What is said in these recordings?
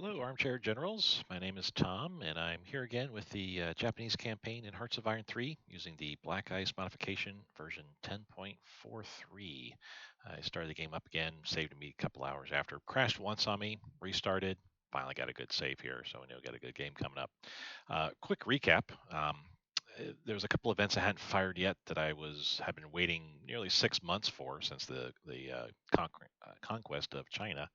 Hello, Armchair Generals. My name is Tom, and I'm here again with the Japanese campaign in Hearts of Iron 3 using the Black Ice modification version 10.43. I started the game up again, saved me a couple hours after. Crashed once on me, restarted, finally got a good save here, so we know we got a good game coming up. Quick recap. There was a couple events I hadn't fired yet that have been waiting nearly 6 months for since the conquest of China.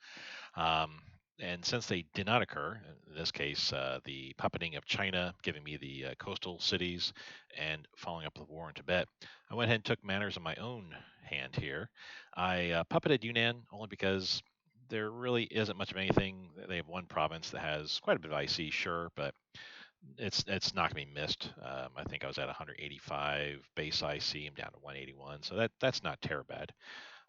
Um, and since they did not occur, in this case, the puppeting of China giving me the coastal cities and following up the war in Tibet, I went ahead and took matters in my own hand here. I puppeted Yunnan only because there really isn't much of anything. They have one province that has quite a bit of IC, sure, but it's not going to be missed. I think I was at 185 base IC. I'm down to 181, so that's not terrible bad.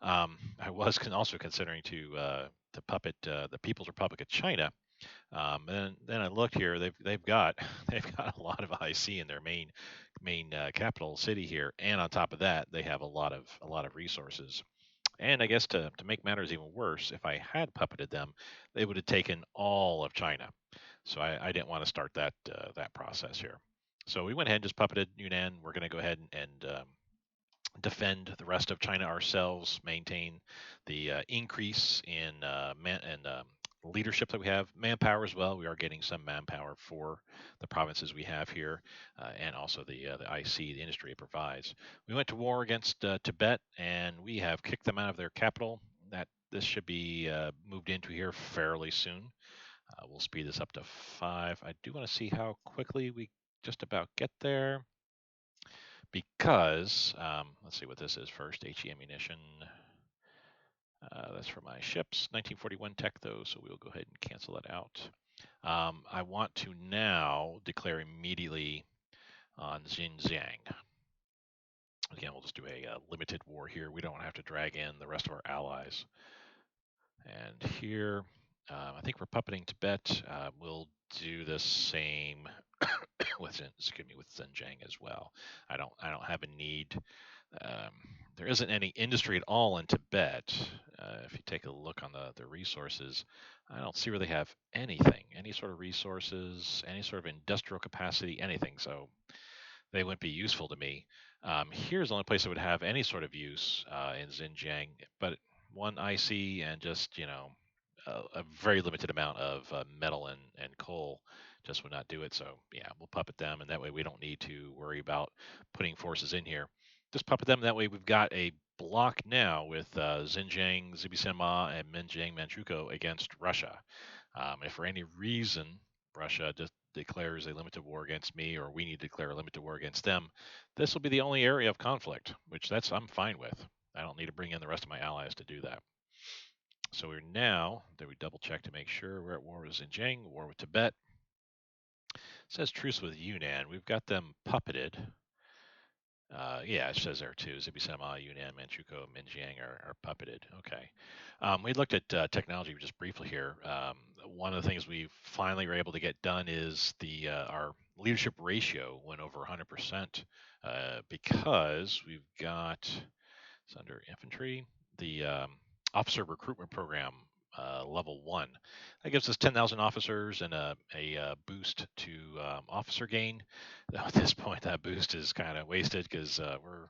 I was also considering to puppet the People's Republic of China. And then I looked here; they've got they've got a lot of IC in their main capital city here, and on top of that, they have a lot of resources. And I guess to make matters even worse, if I had puppeted them, they would have taken all of China. So I didn't want to start that process here. So we went ahead and just puppeted Yunnan. We're going to go ahead and defend the rest of China ourselves, maintain the increase in leadership that we have, manpower as well. We are getting some manpower for the provinces we have here, and also the IC, the industry it provides. We went to war against Tibet, and we have kicked them out of their capital. That this should be moved into here fairly soon. We'll speed this up to 5. I do want to see how quickly we just about get there because let's see what this is first. HE ammunition. That's for my ships. 1941 tech though, so we'll go ahead and cancel that out. I want to now declare immediately on Xinjiang. Again, we'll just do a limited war here. We don't have to drag in the rest of our allies. And here, I think we're puppeting Tibet. We'll do the same with Xinjiang as well. I don't have a need. Um, there isn't any industry at all in Tibet. If you take a look on the resources, I don't see where they have anything, any sort of resources, any sort of industrial capacity, anything. So they wouldn't be useful to me. Here's the only place that would have any sort of use in Xinjiang, but one IC and just a very limited amount of metal and coal just would not do it. So yeah, we'll puppet them, and that way we don't need to worry about putting forces in here. Just puppet them. That way we've got a block now with Xinjiang, Zibisema, and Minjiang, Manchukuo against Russia. If for any reason Russia just declares a limited war against me, or we need to declare a limited war against them, this will be the only area of conflict, which I'm fine with. I don't need to bring in the rest of my allies to do that. So we're now, did we double check to make sure we're at war with Xinjiang, war with Tibet? It says truce with Yunnan. We've got them puppeted. Yeah, it says there too. Zibisema, Yunnan, Manchukuo, Minjiang are puppeted. Okay. We looked at technology just briefly here. One of the things we finally were able to get done is the our leadership ratio went over 100% because we've got, it's under infantry, the officer recruitment program level 1. That gives us 10,000 officers and a boost to officer gain. Though at this point, that boost is kind of wasted because we're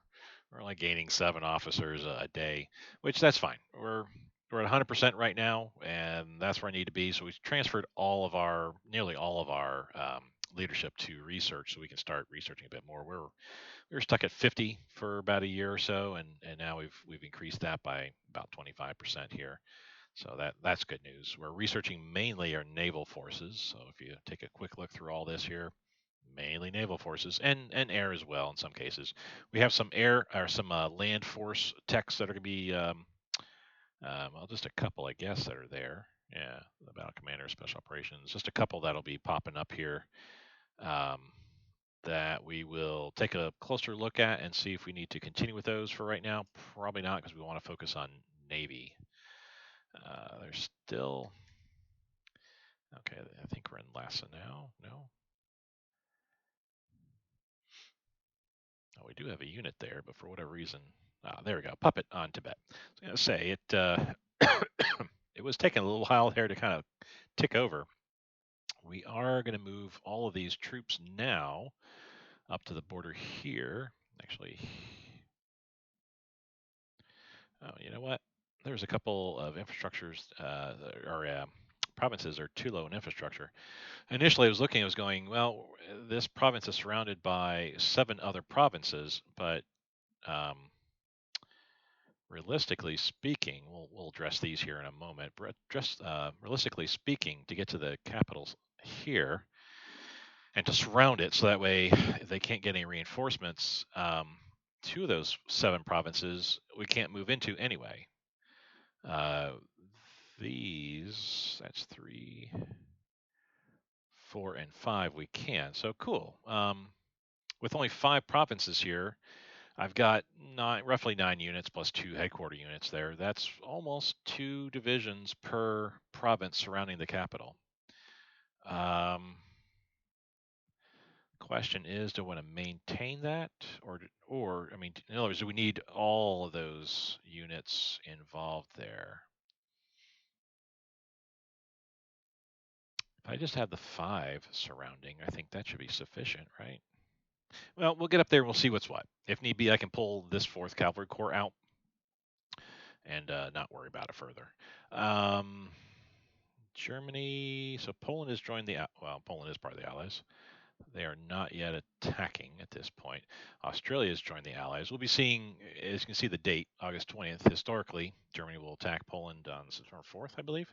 only gaining 7 officers a day, which that's fine. We're at 100% right now, and that's where I need to be. So we transferred nearly all of our leadership to research, so we can start researching a bit more. We were stuck at 50 for about a year or so, and now we've increased that by about 25% here. So that's good news. We're researching mainly our naval forces. So if you take a quick look through all this here, mainly naval forces and air as well in some cases. We have some air or some land force techs that are going to be well, just a couple I guess that are there. Yeah, the battle commander, special operations, just a couple that'll be popping up here. Um, that we will take a closer look at and see if we need to continue with those for right now. Probably not, because we want to focus on Navy. There's still, okay, I think we're in Lhasa now. No? Oh, we do have a unit there, but for whatever reason, there we go, puppet on Tibet. I was going to say, it was taking a little while there to kind of tick over. We are going to move all of these troops now up to the border here. Actually, oh, you know what? There's a couple of infrastructures or provinces are too low in infrastructure. Initially, I was looking, I was going, well, this province is surrounded by 7 other provinces, but um, realistically speaking, we'll address these here in a moment. But realistically speaking, to get to the capitals here and to surround it, so that way they can't get any reinforcements. 2 of those 7 provinces we can't move into anyway. Uh, that's 3, 4, and 5 we can. So cool. With only 5 provinces here, I've got roughly 9 units plus 2 headquarter units there. That's almost 2 divisions per province surrounding the capital. Question is, do I want to maintain that, or I mean, in other words, do we need all of those units involved there? If I just have the 5 surrounding, I think that should be sufficient, right? Well, we'll get up there and we'll see what's what. If need be, I can pull this 4th Cavalry Corps out and not worry about it further. Germany, so Poland has joined Poland is part of the Allies. They are not yet attacking at this point. Australia has joined the Allies. We'll be seeing, as you can see the date, August 20th. Historically, Germany will attack Poland on September 4th, I believe.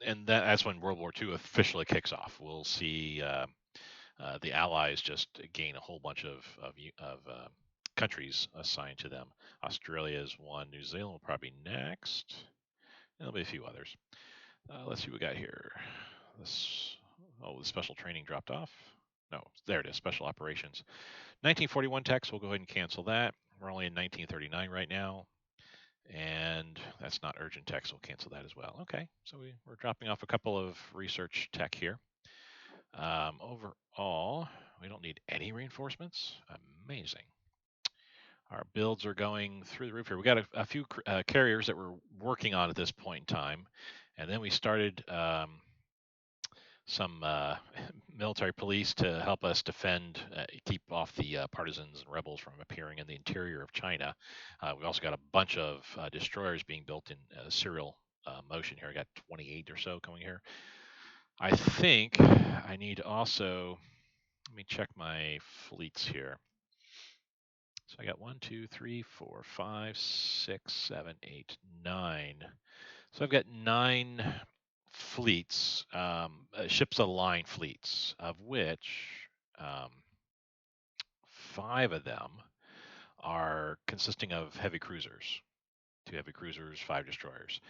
And that's when World War II officially kicks off. We'll see the Allies just gain a whole bunch of countries assigned to them. Australia is one. New Zealand will probably be next. There'll be a few others. Let's see what we got here. The special training dropped off. No, there it is, special operations. 1941 text, we'll go ahead and cancel that. We're only in 1939 right now. And that's not urgent text, we'll cancel that as well. Okay, so we're dropping off a couple of research tech here. Overall, we don't need any reinforcements. Amazing. Our builds are going through the roof here. We got a few carriers that we're working on at this point in time. And then we started some military police to help us defend, keep off the partisans and rebels from appearing in the interior of China. We've also got a bunch of destroyers being built in serial motion here. I got 28 or so coming here. I think I need to also, let me check my fleets here. So I got 1, 2, 3, 4, 5, 6, 7, 8, 9. So I've got 9 fleets, ships of the line fleets, of which 5 of them are consisting of heavy cruisers. 2 heavy cruisers, 5 destroyers.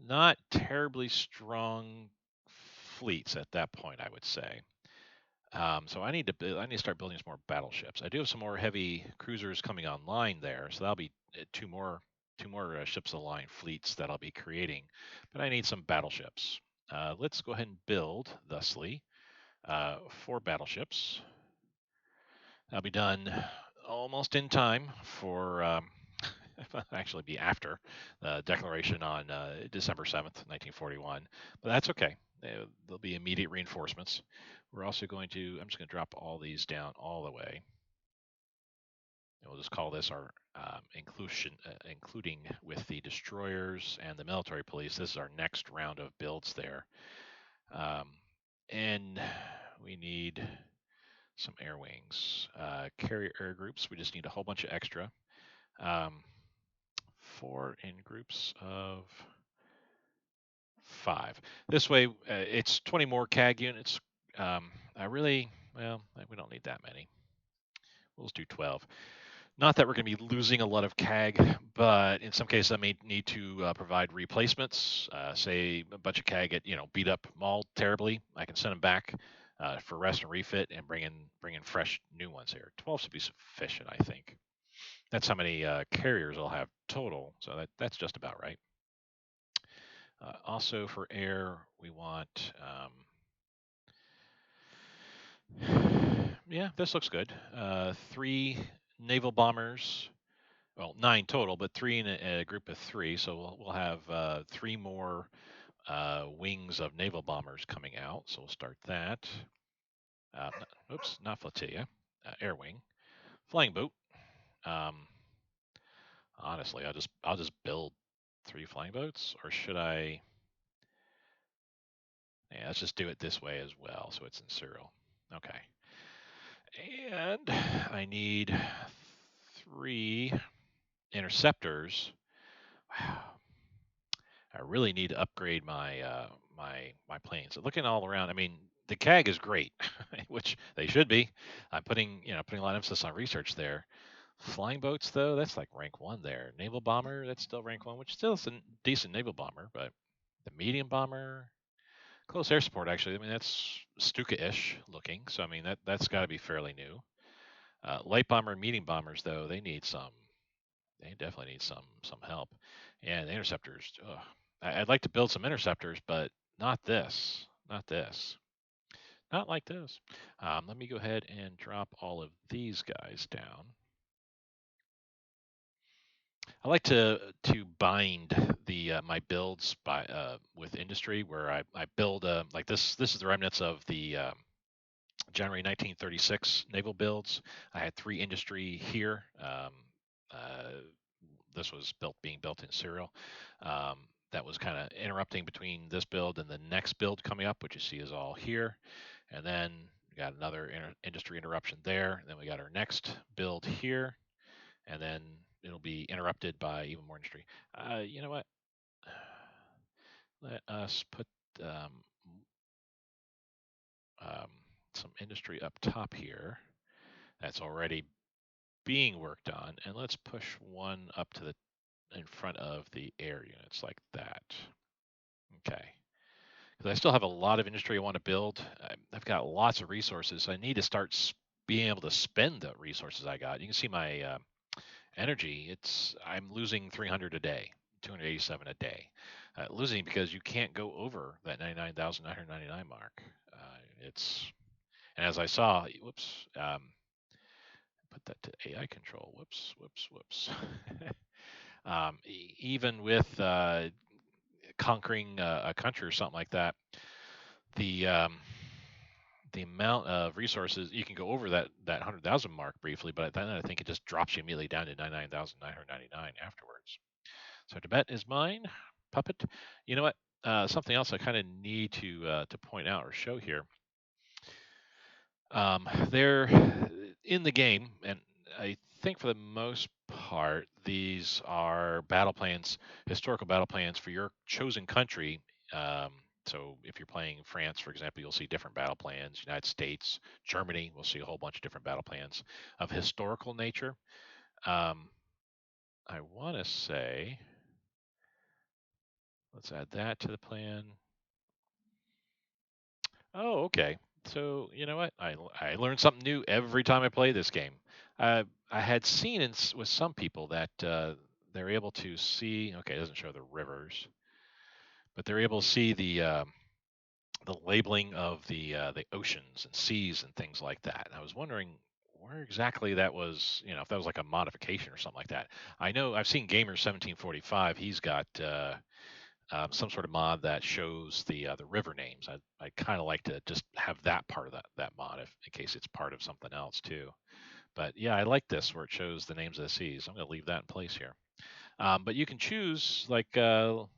Not terribly strong fleets at that point, I would say. So I need to start building some more battleships. I do have some more heavy cruisers coming online there, so that'll be 2 more ships of the line fleets that I'll be creating. But I need some battleships. Let's go ahead and build, thusly, 4 battleships. That'll be done almost in time for actually be after the declaration on December 7th, 1941. But that's okay. There'll be immediate reinforcements. We're also I'm just going to drop all these down all the way. And we'll just call this our including with the destroyers and the military police. This is our next round of builds there. And we need some air wings. Carrier air groups, we just need a whole bunch of extra. 4 in groups of 5. This way, it's 20 more CAG units. We don't need that many. We'll just do 12. Not that we're going to be losing a lot of CAG, but in some cases I may need to provide replacements. Say a bunch of CAG get beat up, mauled terribly. I can send them back for rest and refit and bring in fresh new ones here. 12 should be sufficient, I think. That's how many carriers I'll have total, so that's just about right. Also for air, we want, yeah, this looks good. 3 naval bombers, well, 9 total, but 3 in a group of 3. So we'll have 3 more wings of naval bombers coming out. So we'll start that. Oops, not flotilla, air wing, flying boat. Um, Honestly, I'll just build 3 flying boats, or should I? Yeah, let's just do it this way as well, so it's in serial. Okay. And I need 3 interceptors. Wow. I really need to upgrade my planes. So looking all around, I mean, the CAG is great, which they should be. I'm putting a lot of emphasis on research there. Flying boats, though, that's like rank 1 there. Naval bomber, that's still rank 1, which still is a decent naval bomber, but the medium bomber, close air support, actually. I mean, that's Stuka-ish looking, so I mean that's got to be fairly new. Light bomber and medium bombers, though, they definitely need some help. And the interceptors, ugh. I'd like to build some interceptors, but not this, not this, not like this. Let me go ahead and drop all of these guys down. I like to bind the my builds by with industry, where I build like this. This is the remnants of the January 1936 naval builds. I had 3 industry here. Uh, this was being built in serial. Um, that was kind of interrupting between this build and the next build coming up, which you see is all here. And then we got another industry interruption there. And then we got our next build here, and then it'll be interrupted by even more industry. You know what? Let us put um, um, some industry up top here. That's already being worked on, and let's push one up to the in front of the air units like that. Okay, because I still have a lot of industry I want to build. I've got lots of resources. So I need to start being able to spend the resources I got. You can see my energy. I'm losing 300 a day, 287 a day. Losing because you can't go over that 99,999 mark. It's and as I saw, whoops, put that to AI control. Whoops, whoops, whoops. Even with conquering a country or something like that, the the amount of resources you can go over that 100,000 mark briefly, but then I think it just drops you immediately down to 99,999 afterwards. So Tibet is mine, puppet. You know what? Something else I kind of need to point out or show here. They're in the game, and I think for the most part, these are battle plans, historical battle plans for your chosen country. Um, so if you're playing France, for example, you'll see different battle plans. United States, Germany, we'll see a whole bunch of different battle plans of historical nature. Um, I want to say, let's add that to the plan. Oh, okay. So you know what? I learn something new every time I play this game. I had seen with some people that they're able to see. Okay, it doesn't show the rivers, but they're able to see the labeling of the oceans and seas and things like that. And I was wondering where exactly that was. If that was like a modification or something like that. I know I've seen Gamer 1745. He's got some sort of mod that shows the river names. I kind of like to just have that part of that mod in case it's part of something else too. But yeah, I like this where it shows the names of the seas. I'm going to leave that in place here. But you can choose like well,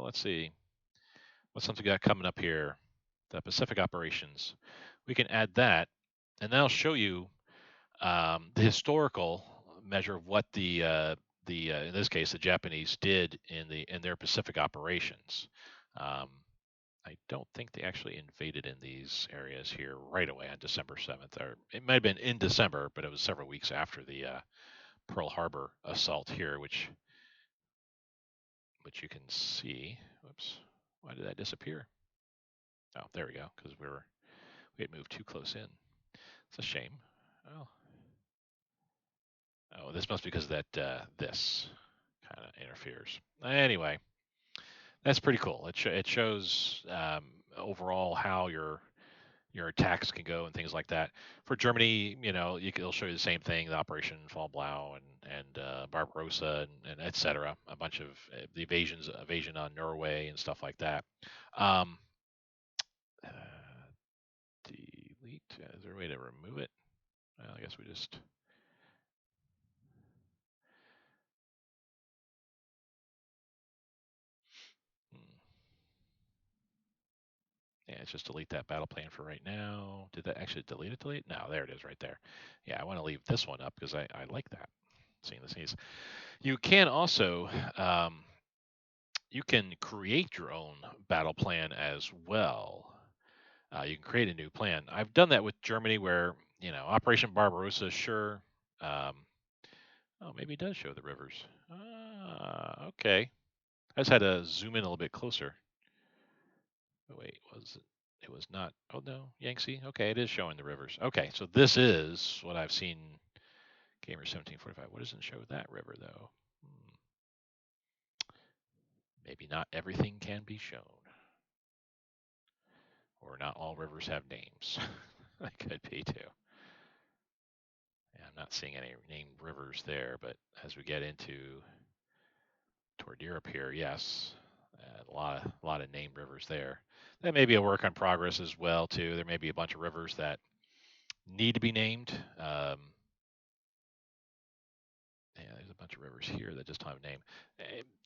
let's see what's something we got coming up here. The Pacific operations. We can add that, and that'll show you the historical measure of what the in this case the Japanese did in their Pacific operations. Um, I don't think they actually invaded in these areas here right away on December 7th, or it might have been in December, but it was several weeks after the Pearl Harbor assault here, which you can see. Whoops, why did that disappear? Oh, there we go, because we had moved too close in. It's a shame. Oh, oh, this must be because that this kind of interferes. Anyway, that's pretty cool. It shows overall how your your attacks can go and things like that. For Germany, it'll show you the same thing: the Operation Fall Blau and Barbarossa and etc. A bunch of the evasion on Norway and stuff like that. Um, uh, delete. Is there a way to remove it? Well, I guess we just. Hmm. Yeah, let's just delete that battle plan for right now. Did that actually delete it? Delete? No, there it is right there. Yeah, I want to leave this one up because I like that. Seeing the scenes. You can also you can create your own battle plan as well. You can create a new plan. I've done that with Germany, where Operation Barbarossa, sure. Um, oh, maybe it does show the rivers. Okay. I just had to zoom in a little bit closer. Oh, wait, was it? It was not. Oh no, Yangtze. Okay, it is showing the rivers. Okay, so this is what I've seen. Gamer 1745. What doesn't show that river though? Maybe not everything can be shown, or not all rivers have names. That could be too. Yeah, I'm not seeing any named rivers there, but as we get into toward Europe here, yes, a lot of named rivers there. That may be a work in progress as well too. There may be a bunch of rivers that need to be named. Yeah, there's a bunch of rivers here that just don't have a name.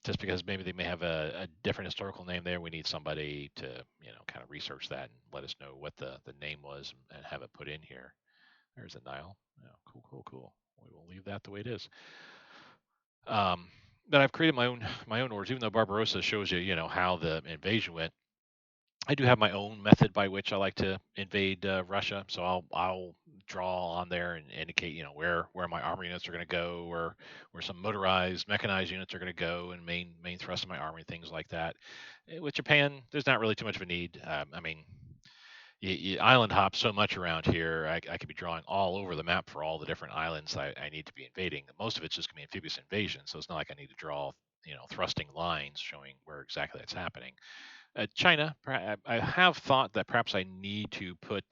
Just because maybe they may have a different historical name there, we need somebody to kind of research that and let us know what the name was and have it put in here. There's a Nile. Yeah, cool, cool, cool. We will leave that the way it is. Um, but I've created my own orders, even though Barbarossa shows you how the invasion went. I do have my own method by which I like to invade Russia. So I'll draw on there and indicate where my army units are going to go, where some motorized, mechanized units are going to go, and main thrust of my army, things like that. With Japan, there's not really too much of a need. I mean, you island hop so much around here. I could be drawing all over the map for all the different islands I need to be invading. Most of it's just going to be amphibious invasion, so it's not like I need to draw thrusting lines showing where exactly that's happening. China, I have thought that perhaps I need to put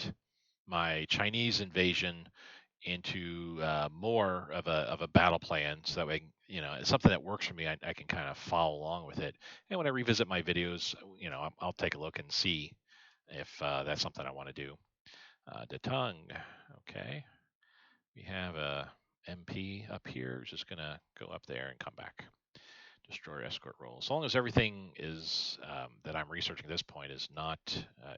my Chinese invasion into more of a battle plan, so that way, it's something that works for me. I can kind of follow along with it, and when I revisit my videos, I'll take a look and see if that's something I want to do. Detang, okay, we have a MP up here. Just gonna go up there and come back. Destroyer escort role. As long as everything is that I'm researching at this point is not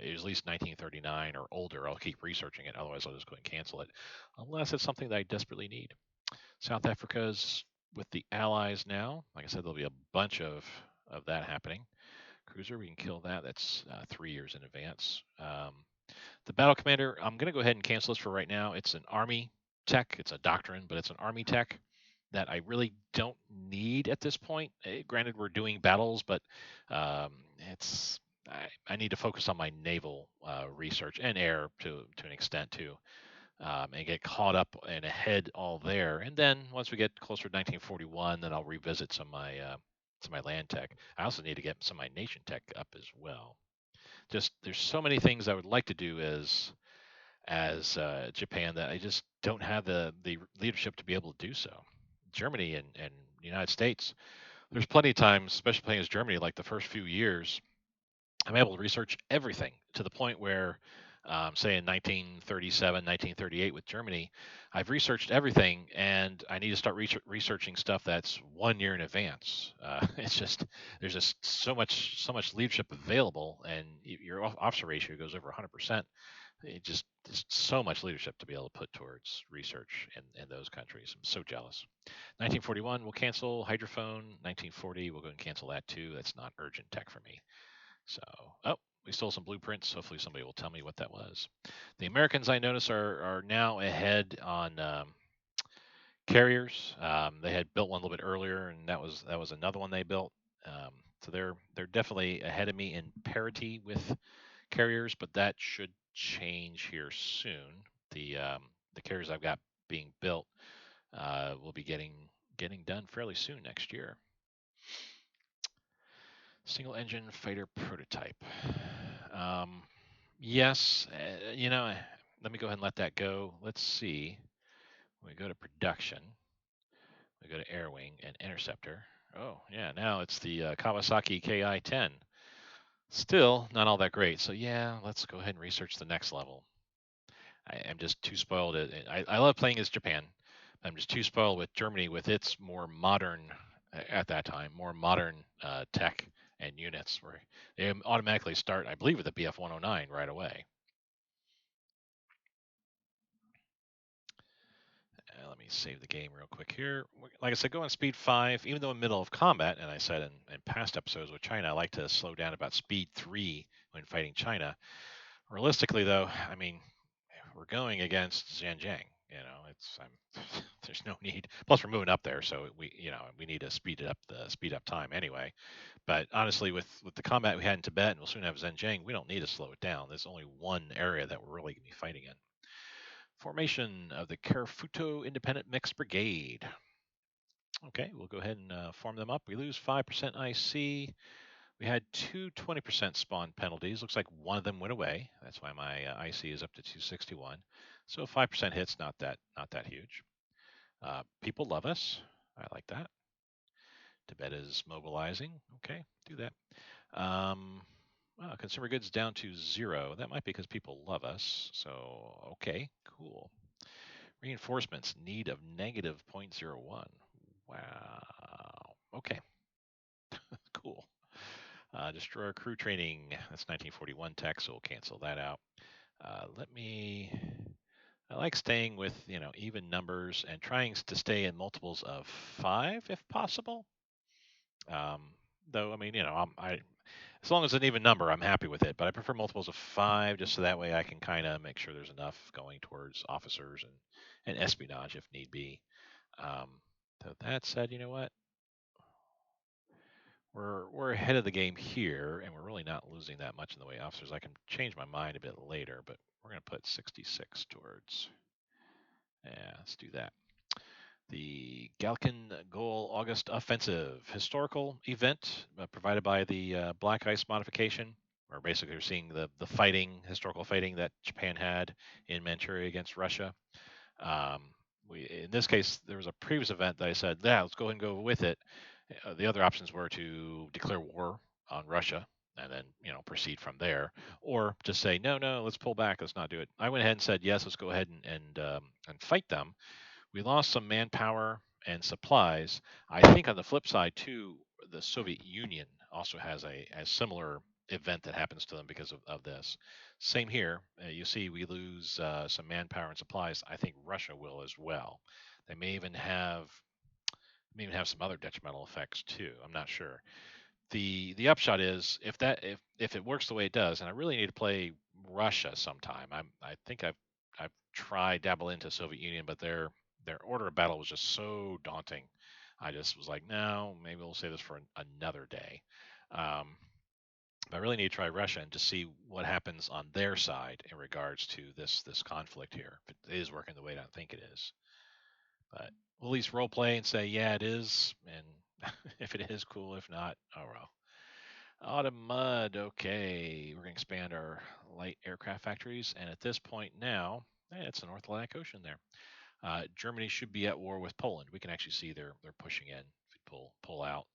is at least 1939 or older, I'll keep researching it. Otherwise, I'll just go and cancel it, unless it's something that I desperately need. South Africa is with the Allies now. Like I said, there'll be a bunch of that happening. Cruiser, we can kill that. That's 3 years in advance. The battle commander, I'm going to go ahead and cancel this for right now. It's an army tech. It's a doctrine, but it's an army tech that I really don't need at this point. Granted, we're doing battles, but um, it's I need to focus on my naval research and air to an extent too, and get caught up and ahead all there. And then once we get closer to 1941, then I'll revisit some of my land tech. I also need to get some of my nation tech up as well. Just there's so many things I would like to do as Japan that I just don't have the leadership to be able to do so. Germany and the United States, there's plenty of times, especially playing as Germany, like the first few years, I'm able to research everything to the point where, say in 1937, 1938 with Germany, I've researched everything, and I need to start researching stuff that's 1 year in advance. It's just there's just so much leadership available, and your officer ratio goes over 100%. It just so much leadership to be able to put towards research in those countries. I'm so jealous. 1941, we'll cancel hydrophone. 1940, we'll go and cancel that too. That's not urgent tech for me. So, oh, we stole some blueprints. Hopefully, somebody will tell me what that was. The Americans, I notice, are now ahead on carriers. They had built one a little bit earlier, and that was another one they built. So they're definitely ahead of me in parity with carriers, but that should change here soon. The carriers I've got being built will be getting done fairly soon next year. Single engine fighter prototype. Yes, let me go ahead and let that go. Let's see. When we go to production, we go to air wing and interceptor. Oh, yeah, now it's the Kawasaki Ki-10. Still not all that great. So yeah, let's go ahead and research the next level. I am just too spoiled. I love playing as Japan. I'm just too spoiled with Germany with its more modern, at that time, more modern tech and units where they automatically start, I believe, with the BF 109 right away. Let me save the game real quick here. Like I said, go on speed 5, even though in the middle of combat, and I said in past episodes with China, I like to slow down about speed 3 when fighting China. Realistically, though, I mean, we're going against Xinjiang. There's no need. Plus, we're moving up there, so we need to speed up time anyway. But honestly, with the combat we had in Tibet, and we'll soon have Xinjiang, we don't need to slow it down. There's only one area that we're really going to be fighting in. Formation of the Karafuto Independent Mixed Brigade. Okay, we'll go ahead and form them up. We lose 5% IC. We had two 20% spawn penalties. Looks like one of them went away. That's why my IC is up to 261. So 5% hits, not that huge. People love us. I like that. Tibet is mobilizing. Okay, do that. Consumer goods down to 0. That might be because people love us. So okay, cool. Reinforcements need of negative 0.01. Wow. Okay. Cool. Destroyer crew training. That's 1941 tech, so we'll cancel that out. I like staying with even numbers and trying to stay in multiples of 5 if possible. Though I mean, as long as it's an even number, I'm happy with it. But I prefer multiples of 5 just so that way I can kind of make sure there's enough going towards officers and espionage if need be. Um, so that said, you know what? We're ahead of the game here, and we're really not losing that much in the way of officers. I can change my mind a bit later, but we're going to put 66 towards. Yeah, let's do that. The Galkin Goal August Offensive historical event provided by the Black Ice modification, where basically we're seeing the historical fighting that Japan had in Manchuria against Russia. Um, in this case, there was a previous event that I said, yeah, let's go ahead and go with it. The other options were to declare war on Russia and then proceed from there, or just say no, let's pull back, let's not do it. I went ahead and said yes, let's go ahead and fight them. We lost some manpower and supplies. I think on the flip side too, the Soviet Union also has a similar event that happens to them because of this. Same here. You see, we lose some manpower and supplies. I think Russia will as well. They may even have some other detrimental effects too. I'm not sure. The upshot is if it works the way it does, and I really need to play Russia sometime. I think I've tried dabble into Soviet Union, but their order of battle was just so daunting. I just was like, no, maybe we'll save this for another day. Um, but I really need to try Russia and to see what happens on their side in regards to this conflict here. If it is working the way I think it is. But we'll at least role play and say, yeah, it is. And if it is, cool. If not, oh well. Autumn Mud. Okay. We're going to expand our light aircraft factories. And at this point now, it's the North Atlantic Ocean there. Germany should be at war with Poland. We can actually see they're pushing in. If we pull out,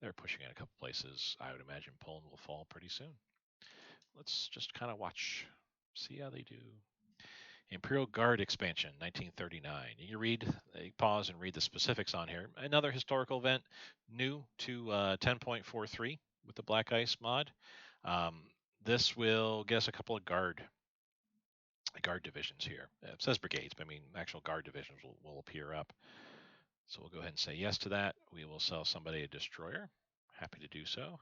they're pushing in a couple places. I would imagine Poland will fall pretty soon. Let's just kind of watch, see how they do. Imperial Guard expansion, 1939. You pause and read the specifics on here. Another historical event, new to 10.43 with the Black Ice mod. This will get us a couple of guard divisions here. It says brigades, but I mean actual guard divisions will appear up. So we'll go ahead and say yes to that. We will sell somebody a destroyer. Happy to do so.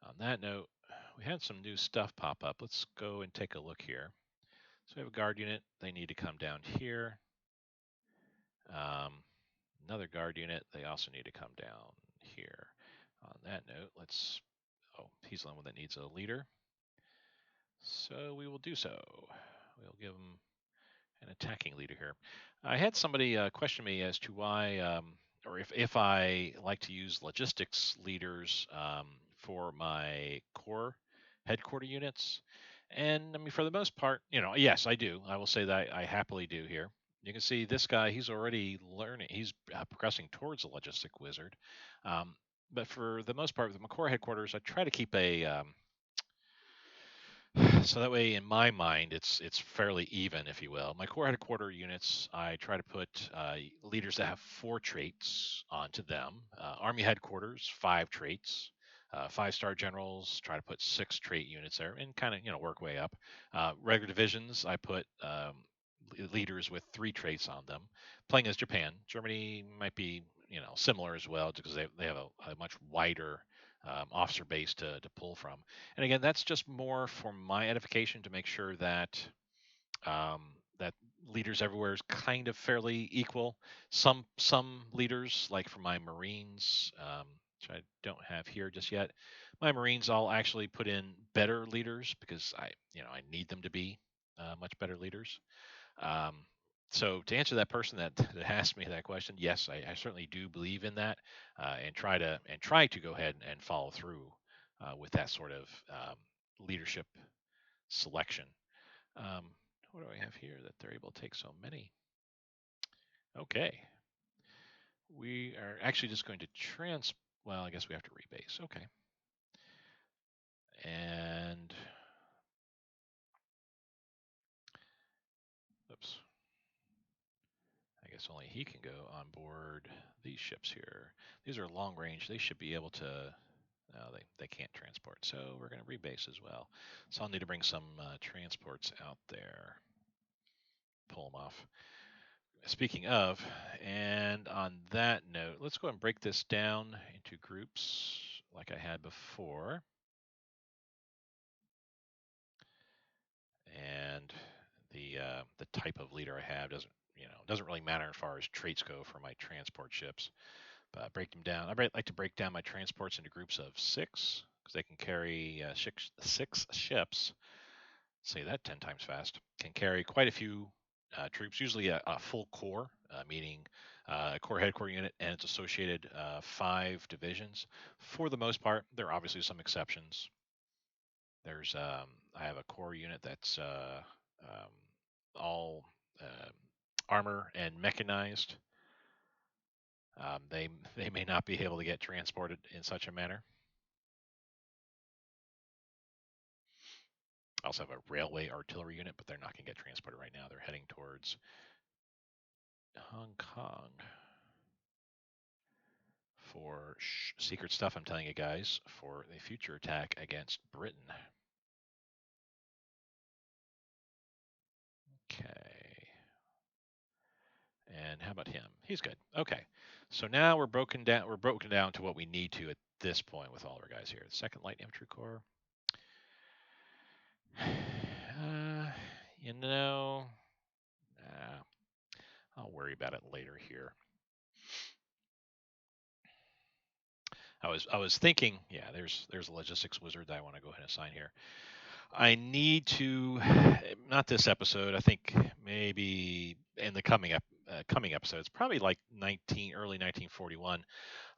On that note, we had some new stuff pop up. Let's go and take a look here. So we have a guard unit. They need to come down here. Another guard unit. They also need to come down here. On that note, he's the one that needs a leader. So we will do so. We'll give him an attacking leader here. I had somebody question me as to why, or if I like to use logistics leaders for my core headquarter units. And I mean, for the most part, yes, I do. I will say that I happily do here. You can see this guy, he's already learning, he's progressing towards a logistic wizard. Um, but for the most part, with my core headquarters, I try to keep so that way, in my mind, it's fairly even, if you will. My core headquarter units, I try to put leaders that have 4 traits onto them. Army headquarters, 5 traits. 5-star generals, try to put 6 trait units there, and kind of work way up. Regular divisions, I put leaders with 3 traits on them. Playing as Japan, Germany might be similar as well because they have a much wider officer base to pull from. And again, that's just more for my edification to make sure um, that leaders everywhere is kind of fairly equal. Some leaders, like for my Marines, which I don't have here just yet, my Marines I'll actually put in better leaders because I need them to be much better leaders. Um, so to answer that person that asked me that question, yes, I certainly do believe in that, and try to go ahead and follow through with that sort of leadership selection. Um, what do I have here that they're able to take so many? Okay, we are actually just going to Well, I guess we have to rebase. Okay, and oops, I guess only he can go on board these ships here. These are long range. They should be able to. No, they can't transport, so we're going to rebase as well. So I'll need to bring some transports out there, pull them off. Speaking of, and on that note, let's go and break this down into groups like I had before. And the type of leader I have doesn't really matter as far as traits go for my transport ships. But break them down. I like to break down my transports into groups of 6 because they can carry 6 ships. Say that 10 times fast. Can carry quite a few troops, usually a full core, meaning a core headquarters unit and its associated 5 divisions. For the most part, there are obviously some exceptions. I have a core unit that's all armor and mechanized. They may not be able to get transported in such a manner. I also have a railway artillery unit, but they're not going to get transported right now. They're heading towards Hong Kong for secret stuff, I'm telling you guys, for the future attack against Britain. Okay. And how about him? He's good. Okay. So now we're broken down. We're broken down to what we need to at this point with all of our guys here. The Second Light Infantry Corps. Uh, you know, I'll worry about it later here. I was thinking, yeah, there's a logistics wizard that I want to go ahead and assign here. I need to, not this episode. I think maybe in the coming episodes, probably like early 1941.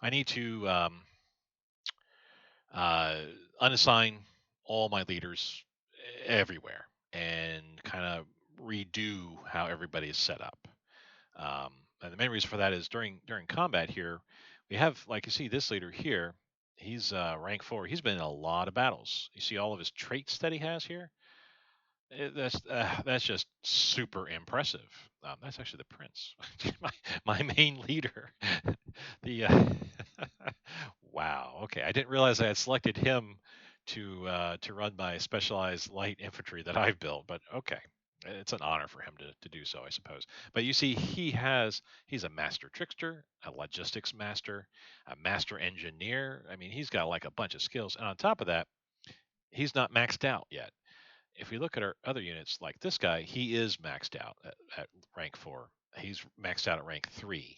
I need to uh, unassign all my leaders everywhere and kind of redo how everybody is set up. And the main reason for that is during combat here, we have, like you see this leader here. He's rank 4. He's been in a lot of battles. You see all of his traits that he has here. That's just super impressive. That's actually the prince, my main leader. The wow. Okay, I didn't realize I had selected him to run my specialized light infantry that I've built, but okay, it's an honor for him to do so, I suppose. But you see, he's a master trickster, a logistics master, a master engineer. I mean, he's got like a bunch of skills, and on top of that, he's not maxed out yet. If we look at our other units, like this guy, he is maxed out at rank 4. He's maxed out at rank 3.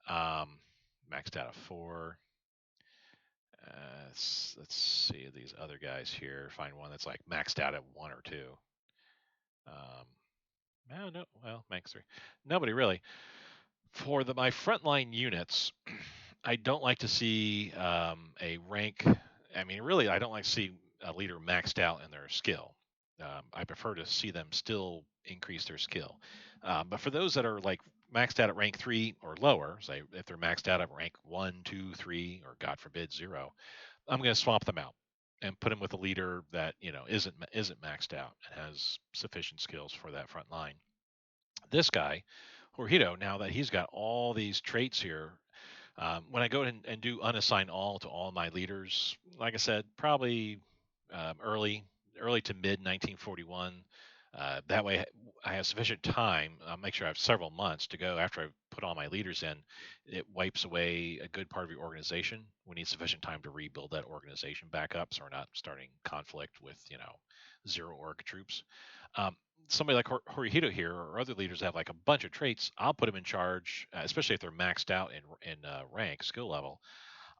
Um, Maxed out at 4. Let's see these other guys here. Find one that's like maxed out at 1 or 2. No, well, max 3. Nobody really. For my frontline units, I don't like to see a rank. I mean, really, I don't like to see a leader maxed out in their skill. I prefer to see them still increase their skill. But for those that are like maxed out at rank 3 or lower, say if they're maxed out at rank 1, 2, 3, or God forbid 0, I'm going to swap them out and put them with a leader that isn't maxed out and has sufficient skills for that front line. This guy, Jorgito, now that he's got all these traits here, when I go and do unassign all to all my leaders, like I said, probably early to mid 1941. That way, I have sufficient time. I'll make sure I have several months to go after I put all my leaders in. It wipes away a good part of your organization. We need sufficient time to rebuild that organization back up, so we're not starting conflict with zero org troops. Um, Somebody like Horihito here or other leaders have like a bunch of traits. I'll put them in charge, especially if they're maxed out in rank skill level.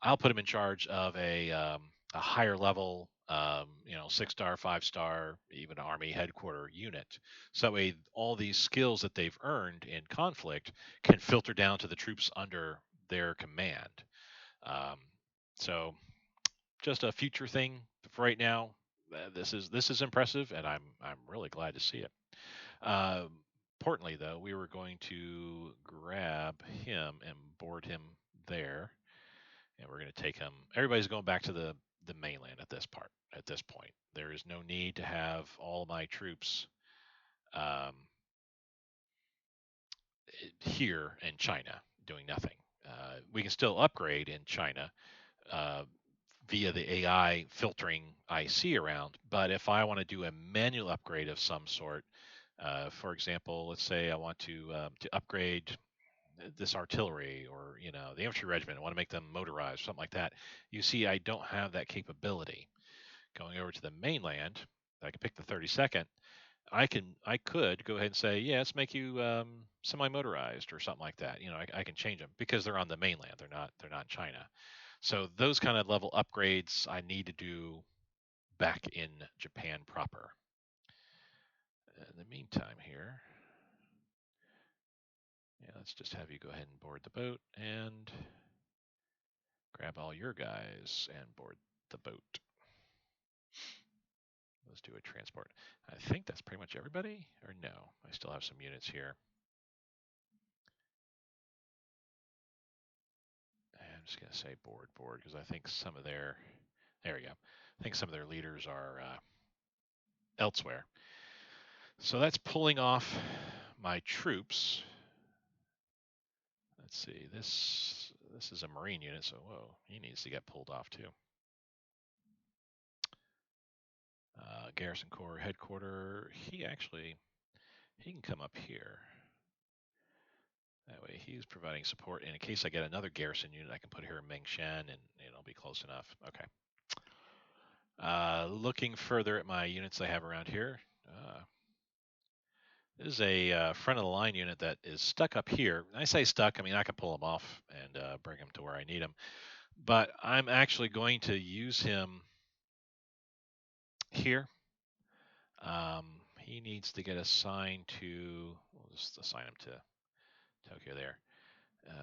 I'll put them in charge of a higher level, 6-star, 5-star, even army headquarter unit. So that way, all these skills that they've earned in conflict can filter down to the troops under their command. Um, so just a future thing for right now. This is impressive, and I'm really glad to see it. Importantly, though, we were going to grab him and board him there, and we're going to take him. Everybody's going back to the mainland at this part. At this point, there is no need to have all my troops um, here in China doing nothing. We can still upgrade in China uh, via the AI filtering I see around. But if I want to do a manual upgrade of some sort, for example, let's say I want to upgrade this artillery or the infantry regiment, I want to make them motorized, something like that. You see, I don't have that capability. Going over to the mainland, I can pick the 32nd. I could go ahead and say, yeah, let's make you semi-motorized or something like that. I can change them because they're on the mainland. They're not China. So those kind of level upgrades I need to do back in Japan proper. In the meantime here, yeah, let's just have you go ahead and board the boat and grab all your guys and board the boat. Let's do a transport. I think that's pretty much everybody, or no? I still have some units here. I'm just going to say board because I think some of there we go. I think some of their leaders are elsewhere. So that's pulling off my troops. Let's see, this is a Marine unit, so whoa, he needs to get pulled off too. Garrison Corps headquarter, he can come up here. That way he's providing support. And in case I get another garrison unit, I can put here in Mengshan and it'll be close enough. Okay. Looking further at my units I have around here. This is a front of the line unit that is stuck up here. When I say stuck, I mean I can pull him off and bring him to where I need him. But I'm actually going to use him here. He needs to get assigned to, we'll just assign him to Tokyo there.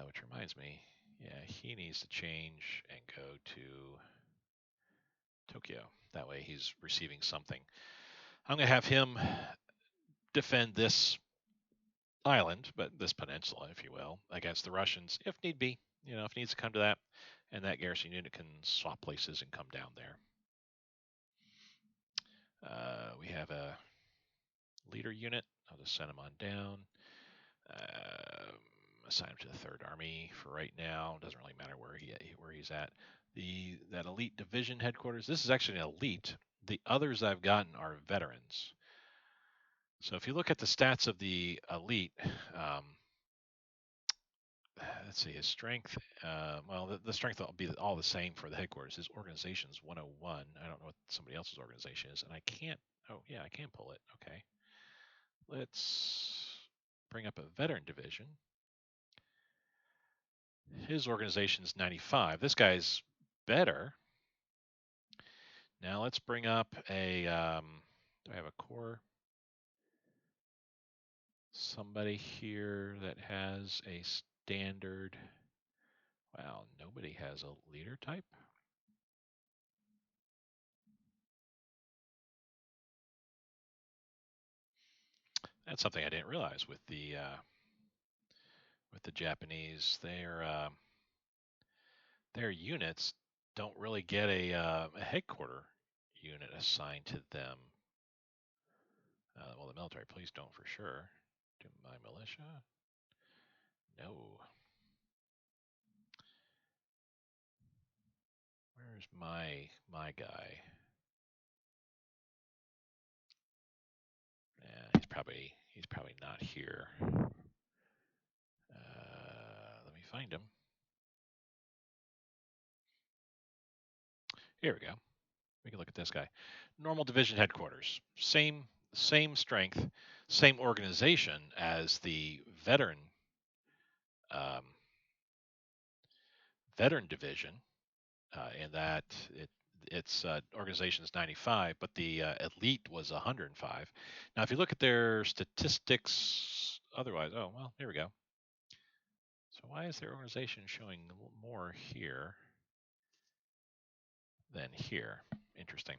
Which reminds me, yeah, he needs to change and go to Tokyo. That way he's receiving something. I'm going to have him defend this island, but this peninsula, if you will, against the Russians, if need be. If it needs to come to that, and that garrison unit can swap places and come down there. We have a leader unit. I'll just send him on down. Assign him to the 3rd Army for right now. Doesn't really matter where he's at. That elite division headquarters. This is actually an elite. The others I've gotten are veterans. So if you look at the stats of the elite, let's see, his strength. Well, the strength will be all the same for the headquarters. His organization's 101. I don't know what somebody else's organization is, and I can't. Oh yeah, I can pull it. Okay. Let's bring up a veteran division. His organization's 95. This guy's better. Now let's bring up a. Do I have a core? Somebody here that has a standard. Wow, nobody has a leader type. That's something I didn't realize with the Japanese. Their units don't really get a headquarter unit assigned to them. Well, the military police don't for sure. Do my militia? No. Where's my guy? Yeah, he's probably not here. Let me find him. Here we go. We can look at this guy. Normal division headquarters. Same strength, same organization as the um, veteran division. In that its organization is 95, but the elite was 105. Now, if you look at their statistics, otherwise, oh well, here we go. So why is their organization showing more here than here? Interesting.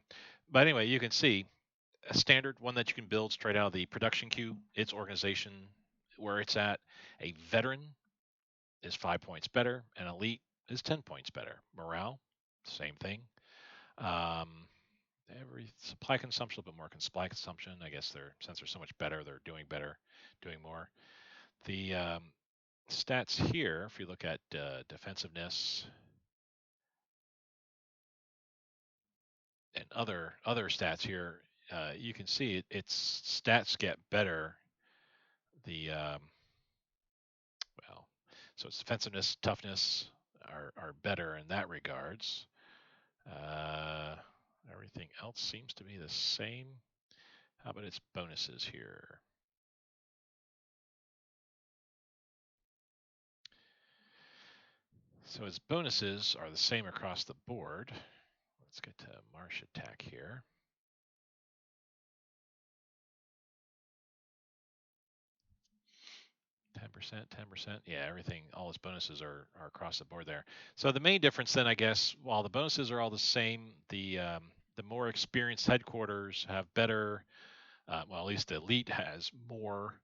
But anyway, you can see a standard one that you can build straight out of the production queue. Its organization, where it's at, a veteran is 5 points better, and elite is 10 points better. Morale, same thing. Um, every supply consumption, a little bit more supply consumption. I guess since they're so much better, they're doing better, doing more. The stats here, if you look at defensiveness and other stats here, you can see its stats get better. The well, so its defensiveness, toughness are better in that regards. Uh, Everything else seems to be the same. How about its bonuses here? So its bonuses are the same across the board. Let's get to Marsh attack here. 10%, 10%. Yeah, everything, all its bonuses are across the board there. So the main difference then, I guess, while the bonuses are all the same, the more experienced headquarters have better, well, at least the elite has more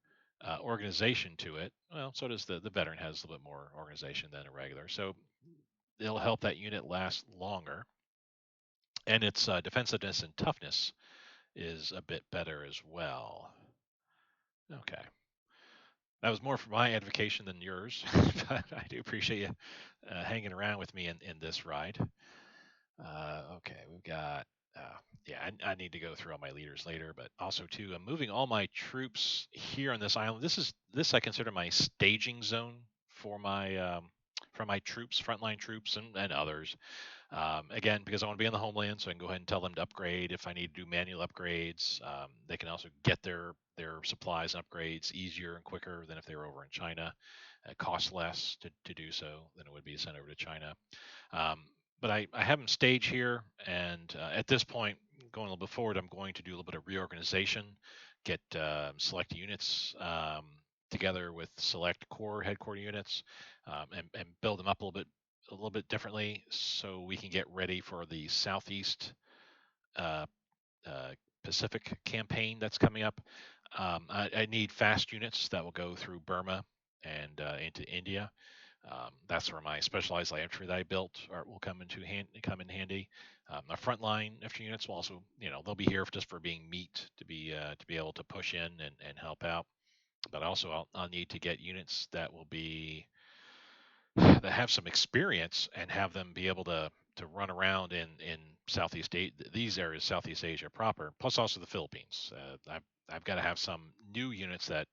organization to it. Well, so does the veteran has a little bit more organization than a regular. So it'll help that unit last longer. And its defensiveness and toughness is a bit better as well. Okay. That was more for my edification than yours, but I do appreciate you hanging around with me in this ride. Okay, we've got, yeah, I need to go through all my leaders later, but also too, I'm moving all my troops here on this island. This I consider my staging zone for my troops, frontline troops, and others. Again, because I want to be in the homeland, so I can go ahead and tell them to upgrade if I need to do manual upgrades. They can also get their supplies and upgrades easier and quicker than if they were over in China. It costs less to do so than it would be to send over to China. Um, but I have them stage here, and at this point, going a little bit forward, I'm going to do a little bit of reorganization, get select units together with select core headquarter units, and build them up a little bit differently so we can get ready for the Southeast uh, uh, Pacific campaign that's coming up. I need fast units that will go through Burma and into India. That's where my specialized light infantry that I built will come in handy. My frontline infantry units will also, they'll be here just for being meat to be able to push in and help out. But also, I'll need to get units that will be that have some experience and have them be able to run around in these areas, Southeast Asia proper, plus also the Philippines. I've got to have some new units that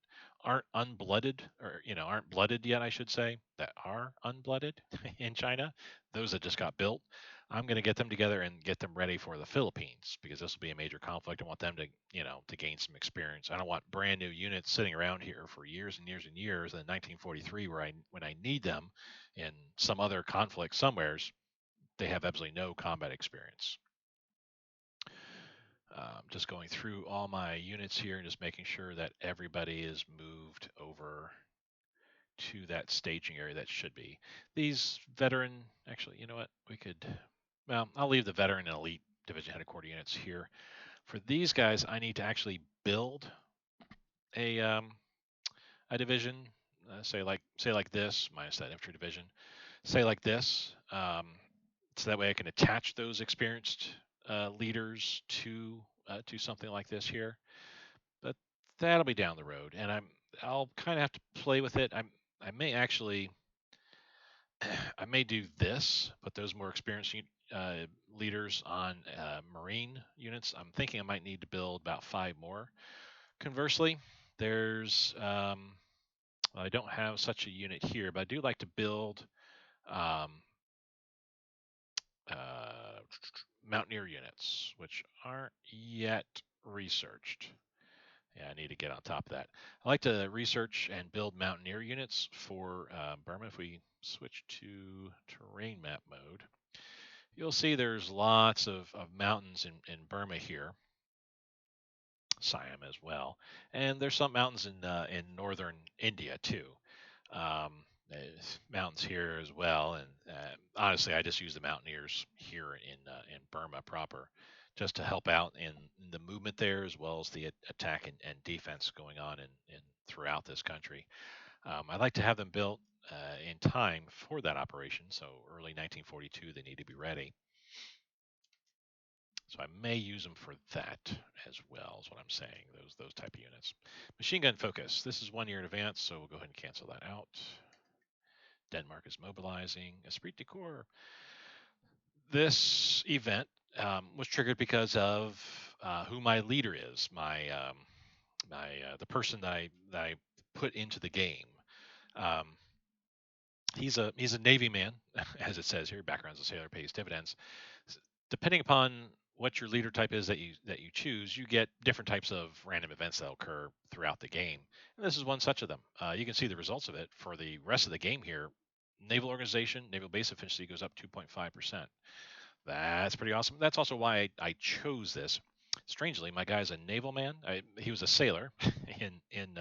aren't unblooded or aren't blooded yet, I should say, that are unblooded in China. Those that just got built. I'm going to get them together and get them ready for the Philippines because this will be a major conflict. I want them to gain some experience. I don't want brand new units sitting around here for years and years and years. In 1943, when I need them in some other conflict somewheres, they have absolutely no combat experience. Just going through all my units here and just making sure that everybody is moved over to that staging area that should be. These veteran, actually, you know what? I'll leave the veteran and elite division headquarter units here. For these guys, I need to actually build a division, say like this minus that infantry division, say like this, so that way I can attach those experienced leaders to something like this here. But that'll be down the road, and I'll kind of have to play with it. I may actually I may do this, put those more experienced leaders on Marine units. I'm thinking I might need to build about 5 more. Conversely, there's well, I don't have such a unit here, but I do like to build um, uh, Mountaineer units, which aren't yet researched. Yeah, I need to get on top of that. I like to research and build Mountaineer units for Burma. If we switch to terrain map mode, you'll see there's lots of mountains in Burma here, Siam as well, and there's some mountains in northern India too. There's mountains here as well, and honestly, I just use the mountaineers here in Burma proper, just to help out in the movement there as well as the attack and defense going on in throughout this country. I like to have them built in time for that operation, so early 1942 they need to be ready. So I may use them for that as well, is what I'm saying, those type of units. Machine gun focus. This is 1 year in advance, so we'll go ahead and cancel that out. Denmark is mobilizing. Esprit de Corps. This event was triggered because of who my leader is, the person that I put into the game. Um, he's a Navy man, as it says here. Background's a sailor, pays dividends. Depending upon what your leader type is that you choose, you get different types of random events that occur throughout the game. And this is one such of them. You can see the results of it for the rest of the game here. Naval organization, naval base efficiency goes up 2.5%. That's pretty awesome. That's also why I chose this. Strangely, my guy's a naval man. He was a sailor in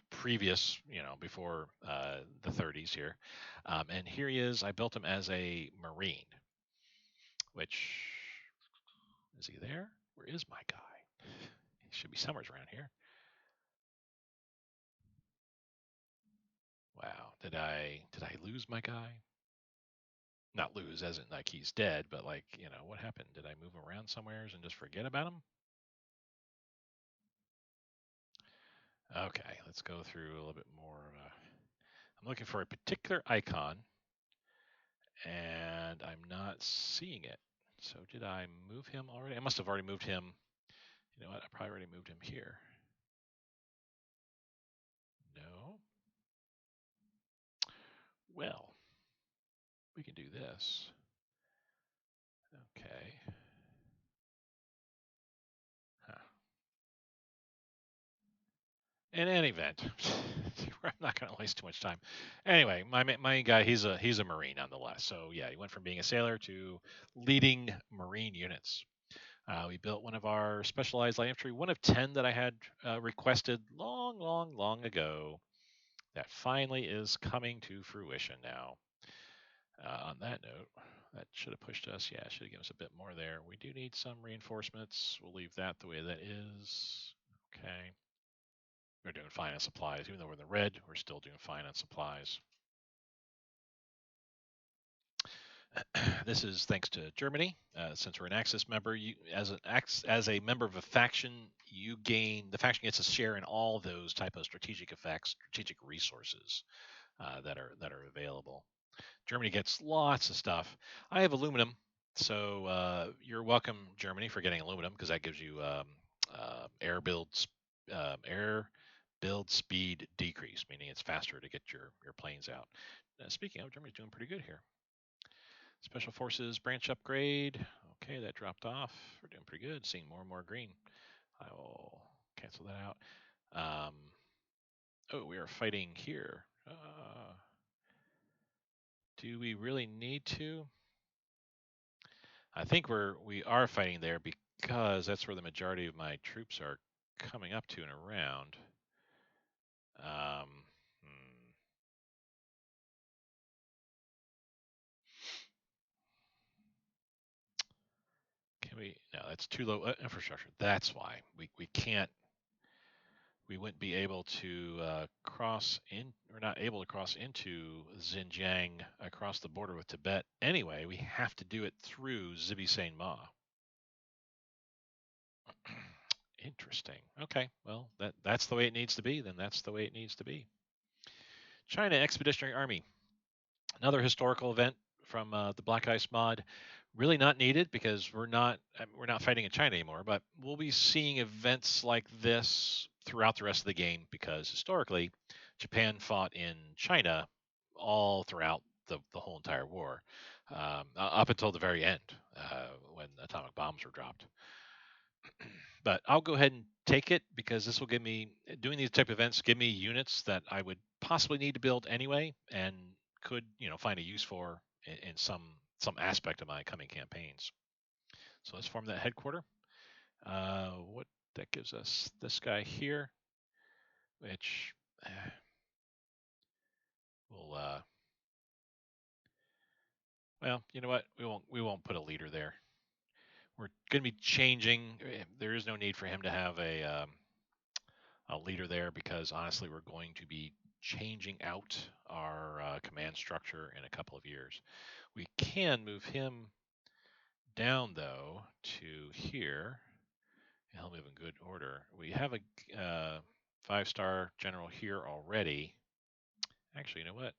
previous, before the 30s here, and here he is. I built him as a Marine. Which is he there? Where is my guy? He should be somewhere around here. Wow, did I lose my guy? Not lose as in like he's dead, but like, what happened? Did I move him around somewheres and just forget about him? Okay, let's go through a little bit more. I'm looking for a particular icon, and I'm not seeing it. So did I move him already? I must have already moved him. You know what? I probably already moved him here. No. Well, we can do this. Okay. Huh. In any event, I'm not going to waste too much time. Anyway, my main guy, he's a Marine nonetheless. So yeah, he went from being a sailor to leading Marine units. We built one of our specialized light infantry, one of 10 that I had requested long, long, long ago. That finally is coming to fruition now. On that note, that should have pushed us. Yeah, should have given us a bit more there. We do need some reinforcements. We'll leave that the way that is. Okay. We're doing fine on supplies. Even though we're in the red, we're still doing fine on supplies. This is thanks to Germany. Since we're an Axis member, as a member of a faction, the faction gets a share in all those type of strategic effects, strategic resources that are available. Germany gets lots of stuff. I have aluminum, so you're welcome, Germany, for getting aluminum because that gives you air build speed decrease, meaning it's faster to get your planes out. Speaking of, Germany's doing pretty good here. Special Forces branch upgrade. Okay, that dropped off. We're doing pretty good. Seeing more and more green. I will cancel that out. Oh, we are fighting here. Do we really need to? I think we are fighting there because that's where the majority of my troops are coming up to and around. Um, Can we? No, that's too low infrastructure. That's why we can't we wouldn't be able to cross in, or not able to cross into Xinjiang across the border with Tibet anyway. We have to do it through Zibi Ma. Interesting. Okay, well, that's the way it needs to be. Then that's the way it needs to be. China Expeditionary Army, another historical event from the Black Ice mod. Really not needed because we're not fighting in China anymore. But we'll be seeing events like this throughout the rest of the game because historically, Japan fought in China all throughout the whole entire war, up until the very end when atomic bombs were dropped. But I'll go ahead and take it because this will give me, doing these type of events give me units that I would possibly need to build anyway and could find a use for in some aspect of my coming campaigns. So let's form that headquarter. What that gives us this guy here, which will well, you know what, we won't put a leader there. We're going to be changing. There is no need for him to have a leader there because honestly, we're going to be changing out our command structure in a couple of years. We can move him down though to here. He'll move in good order. We have a 5-star general here already. Actually, you know what?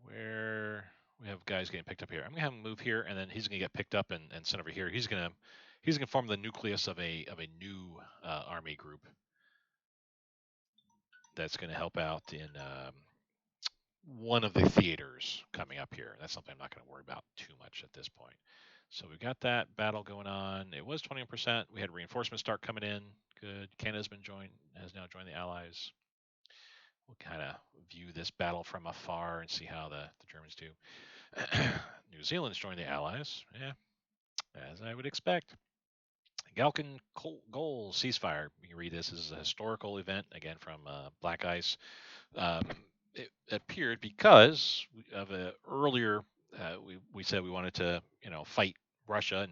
Where we have guys getting picked up here. I'm gonna have him move here, and then he's gonna get picked up and sent over here. He's gonna form the nucleus of a new army group that's gonna help out in one of the theaters coming up here. That's something I'm not going to worry about too much at this point. So we've got that battle going on. It was 20%. We had reinforcements start coming in. Good. Canada's has now joined the Allies. We'll kind of view this battle from afar and see how the Germans do. New Zealand's joined the Allies. Yeah, as I would expect. Galkin Goal ceasefire. You can read this. This is a historical event, again, from Black Ice. It appeared because of an earlier, we said we wanted to, fight Russia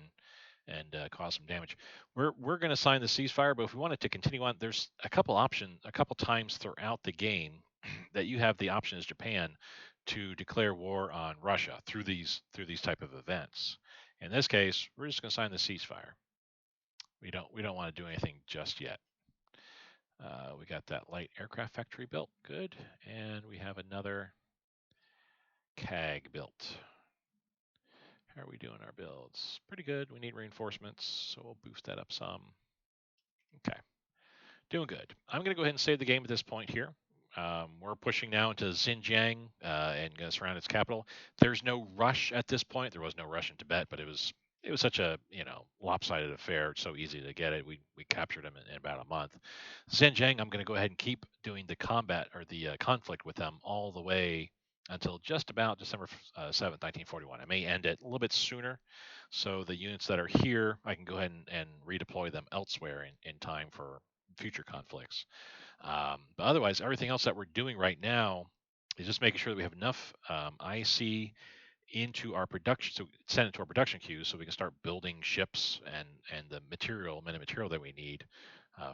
and cause some damage. We're going to sign the ceasefire, but if we wanted to continue on, there's a couple times throughout the game that you have the option as Japan to declare war on Russia through these type of events. In this case, we're just going to sign the ceasefire. We don't want to do anything just yet. We got that light aircraft factory built, good, and we have another CAG built. How are we doing our builds? Pretty good. We need reinforcements, so we'll boost that up some. Okay, doing good. I'm going to go ahead and save the game at this point here. We're pushing now into Xinjiang and going to surround its capital. There's no rush at this point. There was no rush in Tibet, but it was such a lopsided affair. It's so easy to get it. We captured them in about a month. Xinjiang, I'm going to go ahead and keep doing the combat or the conflict with them all the way until just about December 7th, 1941. I may end it a little bit sooner, so the units that are here, I can go ahead and redeploy them elsewhere in time for future conflicts. But otherwise, everything else that we're doing right now is just making sure that we have enough IC into our production, so send it to our production queue, so we can start building ships and the minute material that we need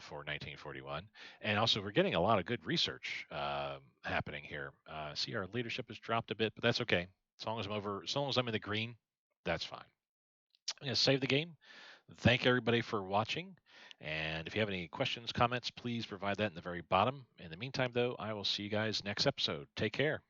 for 1941. And also, we're getting a lot of good research happening here. See, our leadership has dropped a bit, but that's okay. As long as I'm in the green, that's fine. I'm going to save the game. Thank everybody for watching. And if you have any questions, comments, please provide that in the very bottom. In the meantime, though, I will see you guys next episode. Take care.